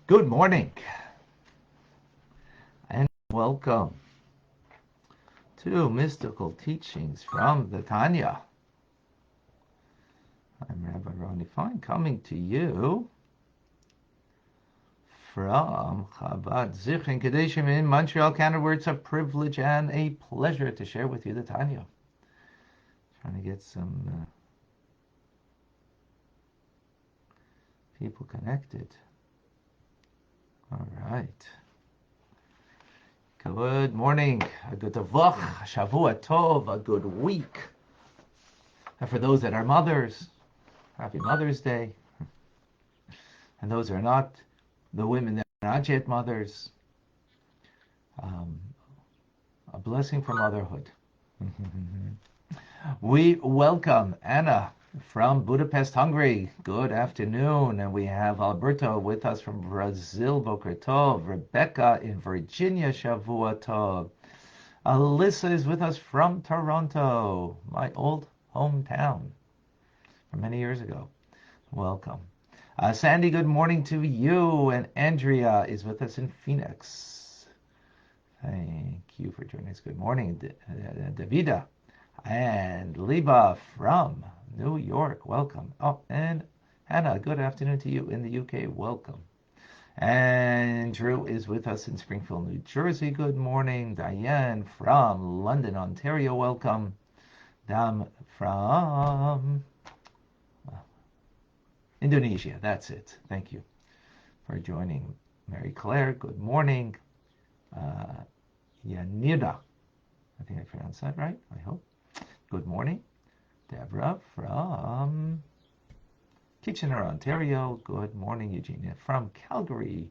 Good morning and welcome to Mystical Teachings from the Tanya. I'm Rabbi Ronnie Fine, coming to you from Chabad Zichron Kadeshim in Montreal, Canada, where it's a privilege and a pleasure to share with you the Tanya. Trying to get some people connected. All right. Good morning, a good tavach, shavua tov, a good week. And for those that are mothers, happy Mother's Day. And those are not, the women that are not yet mothers, a blessing for motherhood. We welcome Anna from Budapest, Hungary. Good afternoon. And we have Alberto with us from Brazil, Boker Tov. Rebecca in Virginia, Shavua Tov. Alyssa is with us from Toronto, my old hometown from many years ago. Welcome. Sandy, good morning to you. And Andrea is with us in Phoenix. Thank you for joining us. Good morning, Davida. And Liba from New York, welcome. Oh, and Hannah, good afternoon to you in the UK, welcome. And Drew is with us in Springfield, New Jersey, good morning. Diane from London, Ontario, welcome. Dam from Indonesia, that's it. Thank you for joining. Mary Claire, good morning. Yanida, I think I pronounced that right, I hope. Good morning. Deborah from Kitchener, Ontario. Good morning. Eugenia from Calgary,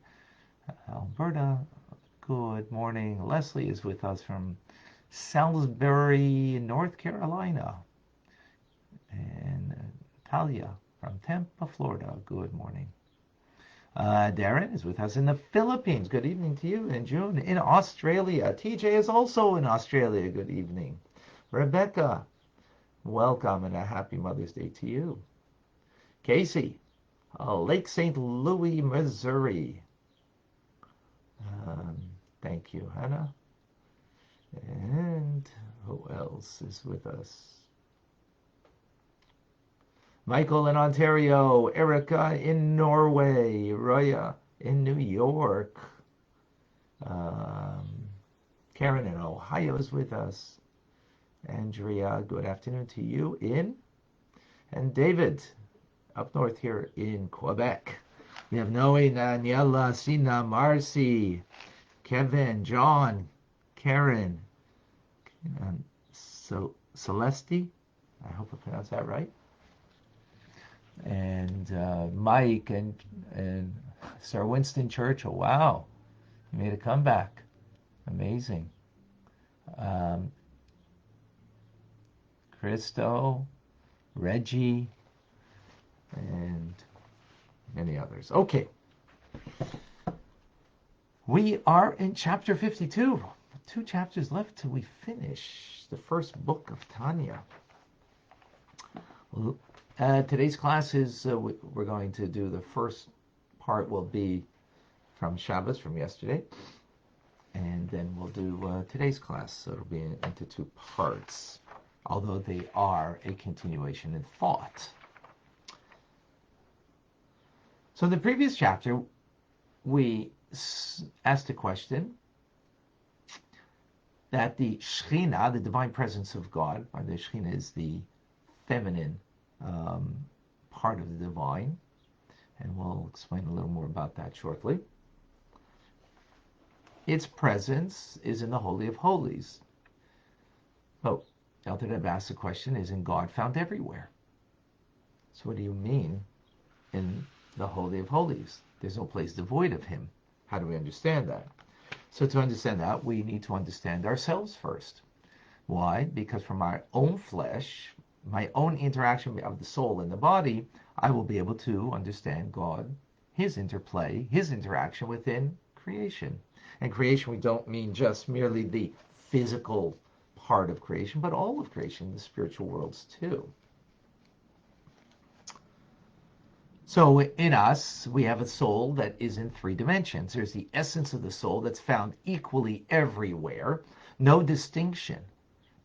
Alberta. Good morning. Leslie is with us from Salisbury, North Carolina. And Talia from Tampa, Florida. Good morning. Darren is with us in the Philippines. Good evening to you. And June in Australia. TJ is also in Australia. Good evening. Rebecca, welcome and a happy Mother's Day to you. Casey, Lake St. Louis, Missouri. Thank you, Hannah. And who else is with us? Michael in Ontario, Erica in Norway, Roya in New York. Karen in Ohio is with us. Andrea, good afternoon to you and David up north here in Quebec. We have Noe, Daniela, Sina, Marcy, Kevin, John, Karen, Celeste, I hope I pronounced that right, and Mike and Sir Winston Churchill. Wow, he made a comeback. Amazing. Christo, Reggie, and many others. Okay. We are in chapter 52. 2 chapters left till we finish the first book of Tanya. Today's class is, we're going to do the first part will be from Shabbos, from yesterday. And then we'll do today's class. So it'll be into 2 parts, although they are a continuation in thought. So in the previous chapter, we asked a question that the Shekhinah, the divine presence of God, or the Shekhinah is the feminine part of the divine, and we'll explain a little more about that shortly. Its presence is in the Holy of Holies. Oh, Elder Deb asked the question, isn't God found everywhere? So what do you mean in the Holy of Holies? There's no place devoid of him. How do we understand that? So to understand that, we need to understand ourselves first. Why? Because from my own flesh, my own interaction of the soul and the body, I will be able to understand God, his interplay, his interaction within creation. And creation, we don't mean just merely the physical part of creation, but all of creation, the spiritual worlds too. So in us, we have a soul that is in three dimensions. There's the essence of the soul that's found equally everywhere, no distinction.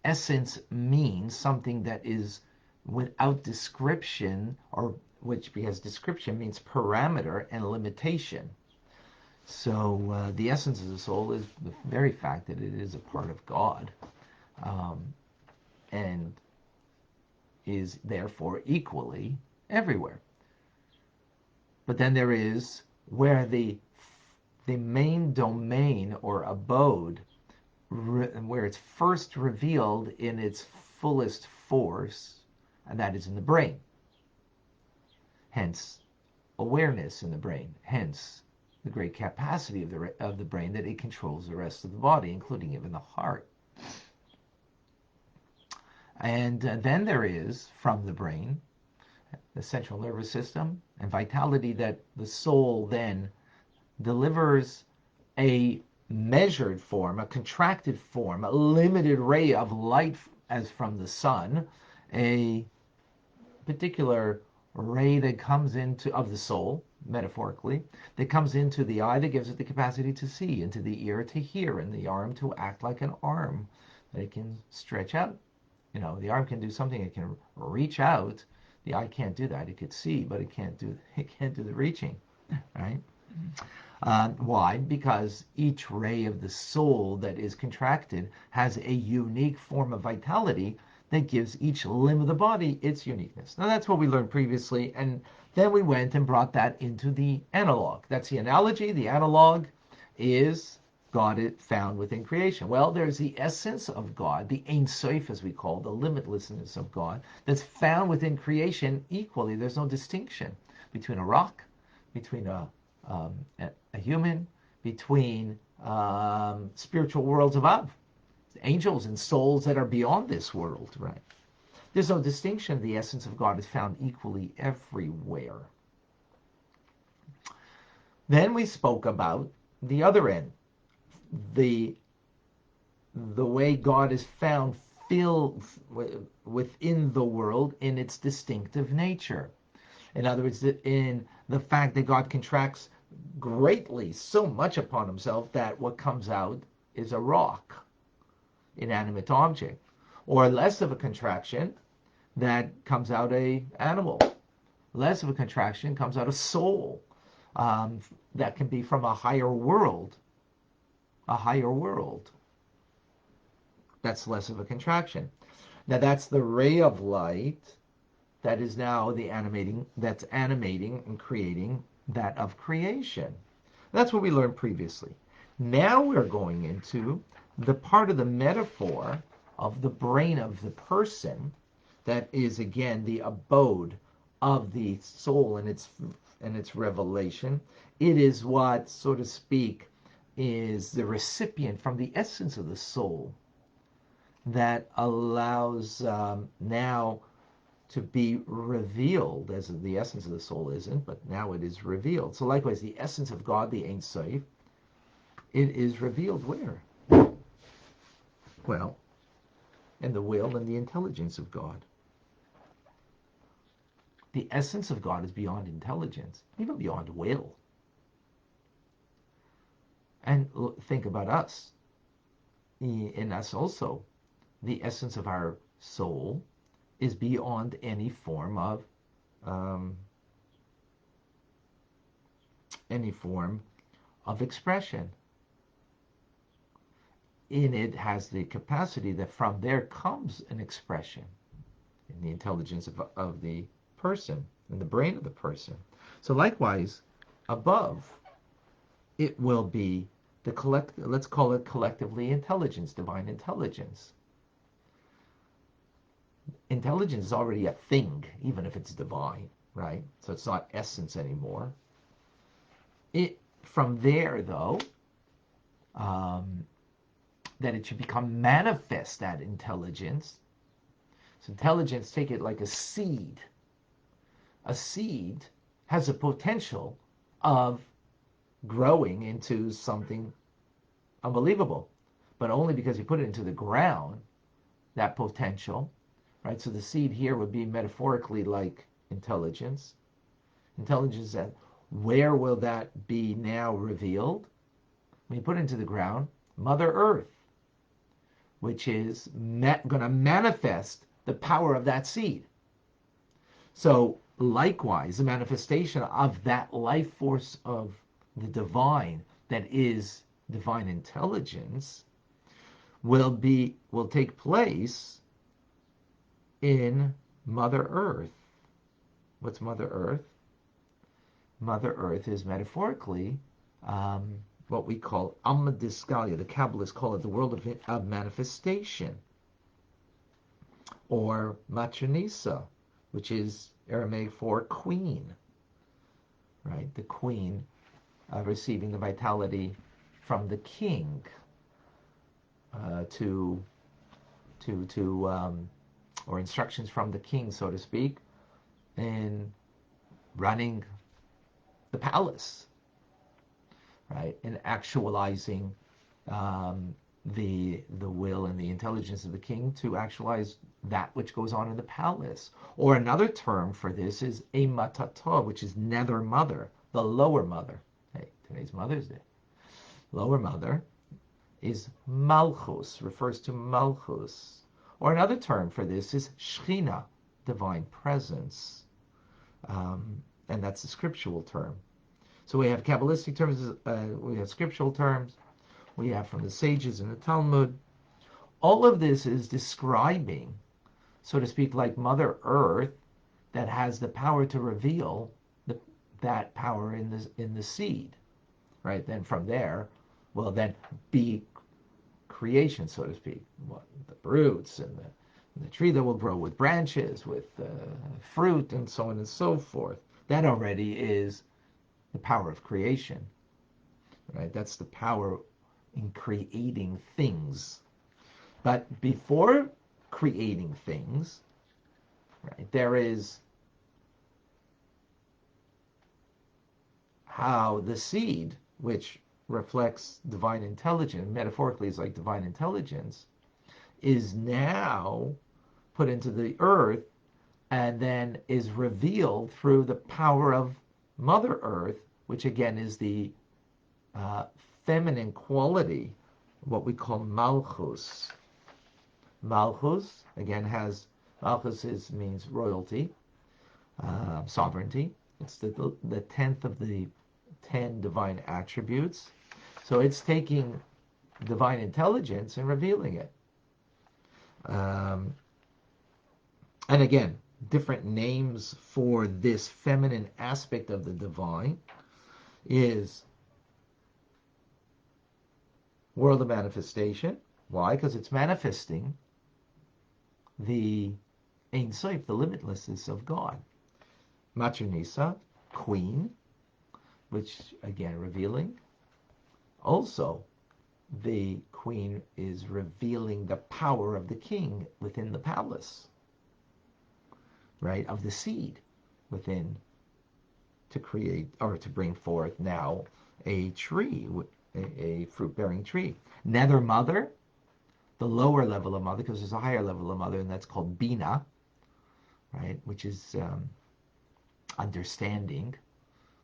Essence means something that is without description, or which, because description means parameter and limitation. So the essence of the soul is the very fact that it is a part of God, um, and is therefore equally everywhere. But then there is where the main domain or abode, where it's first revealed in its fullest force, and that is in the brain. Hence, awareness in the brain. Hence, the great capacity of the brain that it controls the rest of the body, including even the heart. And then there is, from the brain, the central nervous system, and vitality that the soul then delivers a measured form, a contracted form, a limited ray of light as from the sun, a particular ray that comes into of the soul, metaphorically, that comes into the eye that gives it the capacity to see, into the ear to hear, and the arm to act like an arm that it can stretch out. You know, the arm can do something, it can reach out. The eye can't do that. It could see, but it can't do the reaching, right? Why? Because each ray of the soul that is contracted has a unique form of vitality that gives each limb of the body its uniqueness. Now that's what we learned previously, and then we went and brought that into the analog. That's the analogy. The analog is God found within creation. Well, there's the essence of God, the Ein Sof, as we call the limitlessness of God, that's found within creation equally. There's no distinction between a rock, between a human, between spiritual worlds above, angels and souls that are beyond this world, right? There's no distinction. The essence of God is found equally everywhere. Then we spoke about the other end, the way God is found filled within the world in its distinctive nature. In other words, in the fact that God contracts greatly, so much upon himself that what comes out is a rock, inanimate object, or less of a contraction that comes out a animal, less of a contraction comes out a soul, that can be from a higher world, that's less of a contraction. Now that's the ray of light that is now that's animating and creating that of creation. That's what we learned previously. Now we're going into the part of the metaphor of the brain of the person that is again the abode of the soul and its revelation. It is what, so to speak, is the recipient from the essence of the soul that allows now to be revealed, as the essence of the soul isn't, but now it is revealed. So likewise, the essence of God, the Ein Sof, it is revealed where? Well, in the will and the intelligence of God. The essence of God is beyond intelligence, even beyond will. And think about us. In us also, the essence of our soul is beyond any form of expression. In it has the capacity that from there comes an expression in the intelligence of the person, in the brain of the person. So likewise, above, it will be the let's call it collectively intelligence, divine intelligence. Intelligence is already a thing, even if it's divine, right? So it's not essence anymore. It from there, though, that it should become manifest, that intelligence. So intelligence, take it like a seed. A seed has a potential of growing into something unbelievable, but only because you put it into the ground, that potential, right? So the seed here would be metaphorically like intelligence. intelligence, and where will that be now revealed? When you put it into the ground, Mother Earth, which is going to manifest the power of that seed. So likewise, the manifestation of that life force of the divine, that is divine intelligence, will take place in Mother Earth. What's Mother Earth? Mother Earth is metaphorically what we call Alma Diskalia. The Kabbalists call it the world of manifestation, or Matronisa, which is Aramaic for queen, right? The queen receiving the vitality from the king or instructions from the king, so to speak, in running the palace, right? In actualizing the will and the intelligence of the king to actualize that which goes on in the palace. Or another term for this is a matata, which is nether mother, the lower mother. Hey, today's Mother's Day. Lower mother is malchus, refers to malchus. Or another term for this is shechina, divine presence. And that's the scriptural term. So we have Kabbalistic terms, we have scriptural terms, we have from the sages in the Talmud. All of this is describing, so to speak, like Mother Earth that has the power to reveal that power in the seed, right? Then from there will then be creation, so to speak, the roots and the tree that will grow with branches, with fruit, and so on and so forth. That already is the power of creation, right? That's the power in creating things. But before creating things, right, there is how the seed, which reflects divine intelligence, metaphorically is like divine intelligence, is now put into the earth and then is revealed through the power of Mother Earth, which again is the feminine quality, what we call Malchus. Malchus, again, means royalty, sovereignty. It's the 10th of the 10 divine attributes. So it's taking divine intelligence and revealing it. And again, different names for this feminine aspect of the divine is world of manifestation. Why? Because it's manifesting the Ein Sof, the limitlessness of God. Matronisa, queen, which again revealing. Also, the queen is revealing the power of the king within the palace, right, of the seed within, to create or to bring forth now a tree, a fruit-bearing tree. Nether mother, the lower level of mother, because there's a higher level of mother, and that's called Bina, right, which is understanding,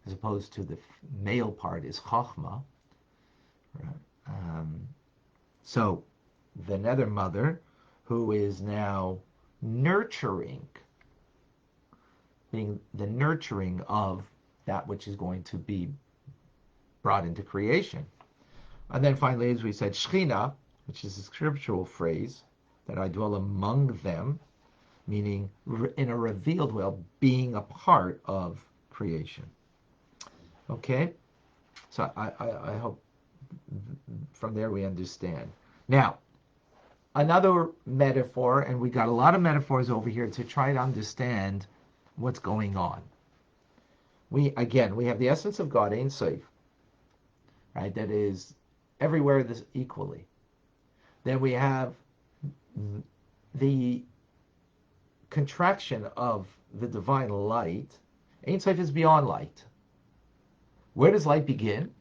as opposed to the male part is Chachma. Right? So the nether mother, who is now nurturing, being the nurturing of that which is going to be brought into creation. And then finally, as we said, Shechina, which is a scriptural phrase, that I dwell among them, meaning in a revealed way, being a part of creation. Okay? So I hope from there we understand. Now, another metaphor, and we got a lot of metaphors over here to try to understand what's going on. We have the essence of God, Ein Sof, right? That is everywhere this equally. Then we have the contraction of the divine light. Ein Sof is beyond light. Where does light begin?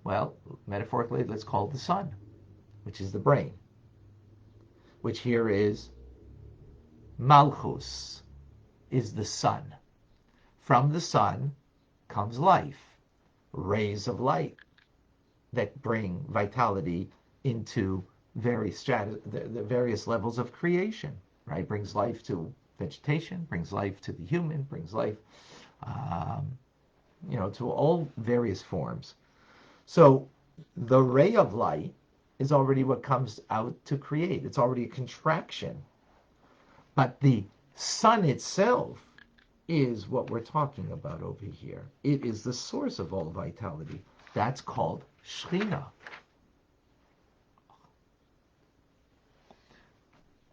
Well, metaphorically, let's call it the sun, which is the brain, which here is Malchus, is the sun. From the sun, comes life, rays of light that bring vitality into the various levels of creation, right? Brings life to vegetation, brings life to the human, brings life, um, to all various forms. So the ray of light is already what comes out to create. It's already a contraction. But the sun itself is what we're talking about over here. It is the source of all vitality. That's called Shekhinah.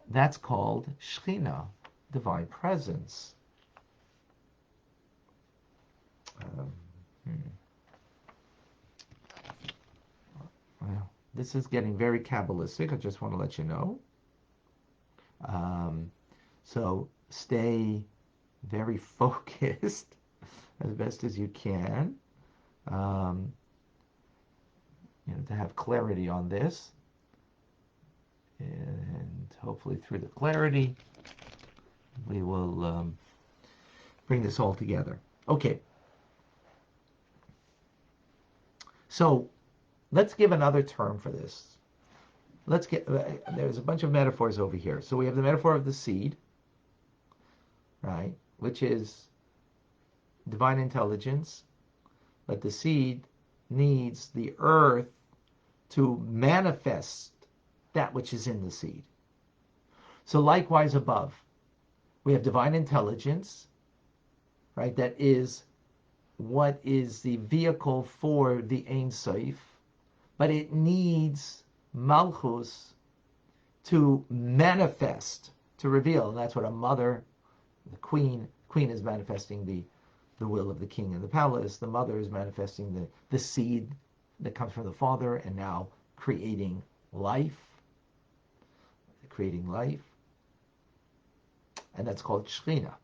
That's called Shekhinah, divine presence. Well, this is getting very Kabbalistic. I just want to let you know. So stay very focused as best as you can, to have clarity on this. And hopefully through the clarity, we will bring this all together. Okay. So let's give another term for this. There's a bunch of metaphors over here. So we have the metaphor of the seed, right, which is divine intelligence, but the seed needs the earth to manifest that which is in the seed. So likewise above, we have divine intelligence, right, that is what is the vehicle for the Ein Sof, but it needs Malchus to manifest, to reveal, and that's what a mother, the queen is manifesting the will of the king in the palace. The mother is manifesting the seed that comes from the father, and now creating life, and that's called Shekhinah.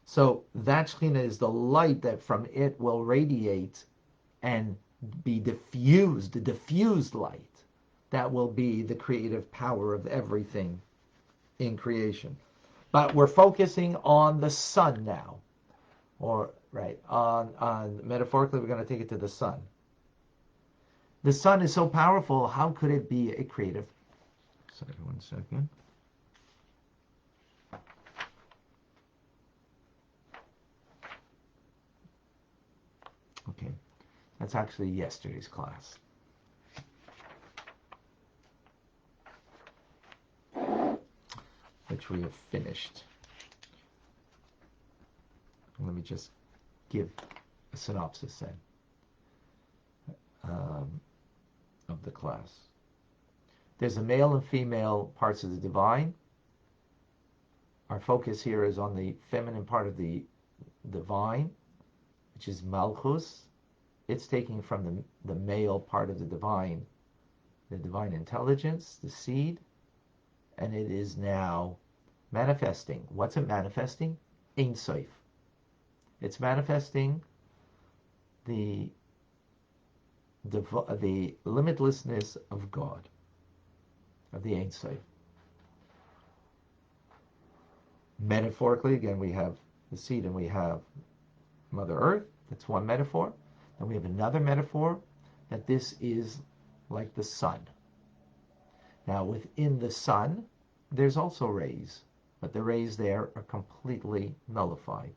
So that Shekhinah is the light that from it will radiate and be diffused, the diffused light that will be the creative power of everything in creation. But we're focusing on the sun now, or right, on metaphorically, we're going to take it to the sun. The sun is so powerful, how could it be a creative? Sorry, 1 second. Okay, that's actually yesterday's class, which we have finished. Let me just give a synopsis then of the class. There's a male and female parts of the divine. Our focus here is on the feminine part of the divine, which is Malchus. It's taking from the male part of the divine intelligence, the seed, and it is now manifesting. What's it manifesting? Ein Sof. It's manifesting the limitlessness of God, of the Ein Sof. Metaphorically, again, we have the seed and we have Mother Earth. That's one metaphor. Then we have another metaphor that this is like the sun. Now, within the sun, there's also rays, but the rays there are completely nullified.